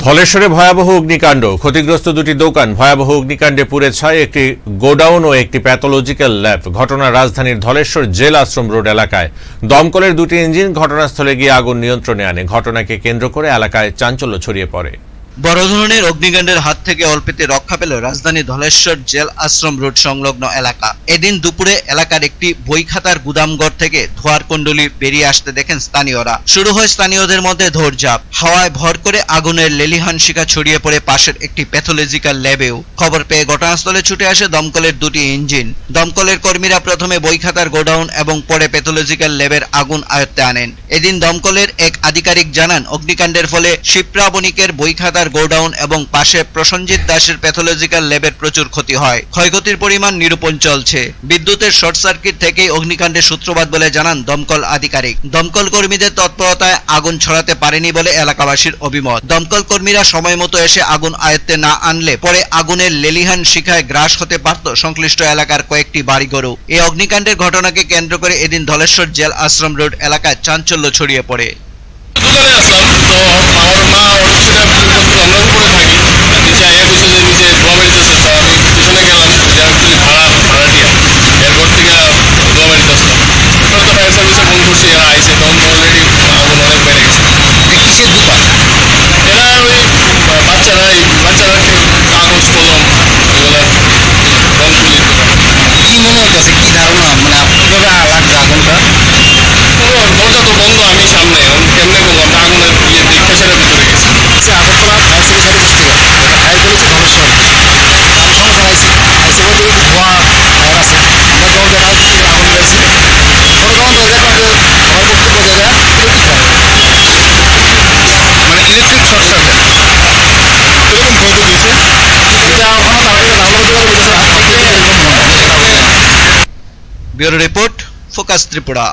ধলেশ্বরে ভয়াবহ অগ্নিকাণ্ড, ক্ষতিগ্রস্ত দুটি দোকান। ভয়াবহ অগ্নিকাণ্ডে পুড়ে ছাই একটি গোডাউন ও একটি প্যাথোলজিক্যাল ল্যাব। ঘটনা রাজধানীর ধলেশ্বর জেল আশ্রম রোড এলাকায়। দমকলের দুটি ইঞ্জিন ঘটনাস্থলে গিয়ে আগুন নিয়ন্ত্রণে আনে। ঘটনাকে কেন্দ্র করে এলাকায় চাঞ্চল্য ছড়িয়ে পড়ে। বড় ধরনের অগ্নিকাণ্ডের হাত থেকে অল্পেতে রক্ষা পেল রাজধানী ধলেশ্বর জেল আশ্রম রোড সংলগ্ন এলাকা। এদিন দুপুরে এলাকার একটি বই খাতার গুদামঘর থেকে ধোঁয়ার কুণ্ডলী বেরিয়ে আসতে দেখেন স্থানীয়রা। শুরু হয় স্থানীয়দের মধ্যে দৌড়ঝাঁপ। হাওয়ায় ভর করে আগুনের লেলিহান শিখা ছড়িয়ে পড়ে পাশের একটি প্যাথোলজিক্যাল ল্যাবেও। খবর পেয়ে ঘটনাস্থলে ছুটে আসে দমকলের দুটি ইঞ্জিন। দমকলের কর্মীরা প্রথমে বই খাতার গোডাউন এবং পরে প্যাথোলজিক্যাল ল্যাবের আগুন আয়ত্তে আনেন। এদিন দমকলের এক আধিকারিক জানান, অগ্নিকাণ্ডের ফলে শিপ্রা বণিকের বই খাতার গোডাউন এবং পাশে প্রসঞ্জিৎ দাসের প্যাথোলজিক্যাল ল্যাবের প্রচুর ক্ষতি হয়। ক্ষয়ক্ষতির পরিমাণ নিরূপণ চলছে। বিদ্যুতের শর্ট সার্কিট থেকেই অগ্নিকাণ্ডের সূত্রপাত বলে জানান দমকল আধিকারিক। দমকল কর্মীদের তৎপরতায় আগুন ছড়াতে পারেনি বলে এলাকাবাসীর অভিমত। দমকল কর্মীরা সময় মতো এসে আগুন আয়ত্তে না আনলে পরে আগুনের লেলিহান শিখায় গ্রাস হতে পারত সংশ্লিষ্ট এলাকার কয়েকটি বাড়িঘরও। এই অগ্নিকাণ্ডের ঘটনাকে কেন্দ্র করে এদিন ধলেশ্বর জেল আশ্রম রোড এলাকায় চাঞ্চল্য ছড়িয়ে পড়ে। দোকানে আসলাম তো আমার মা ওর ছেলে আমরা উপরে থাকি, নিচে আয়া বসে যে নিচে ধোয়া বেরিতেছে, তো আমি পিছনে গেলাম যে অ্যাকচুয়ালি ভাড়াটিয়া এয়ারপোর্ট থেকে ধোয়া বেরিতেছিল। তারপরে তো ফায়ার সার্ভিসে ফোন করছি, এরা আইসে, তখন তো অলরেডি আগুন অনেক বেড়ে গেছে। কিসের দোকান? এরা ওই বাচ্চারা কাগজ কলম এগুলো রং তুলির দোকান। কি মনে হচ্ছে, কি ধারণা, কিভাবে লাগছে আগুনটা? দরজা তো বন্ধ, আমি সামনে কেমনে বললাম আগুনের খেসারের ভিতরে গেছে। আগরতলা ফায়ার সার্ভিস ফায়ার বলেছে ধলেশ্বর আমি সমস্যা আইসি বলতে ধোঁয়া ফায়ার আছে। আমরা যখন দেখা যাচ্ছে আগুন গেছি পরে তখন তো দেখলাম যে আমার বক্তব্য জায়গা মানে ইলেকট্রিক শর্ট সার্কিট এরকম ক্ষয়ক্ষতি হয়েছে। Bureau report, focus Tripura.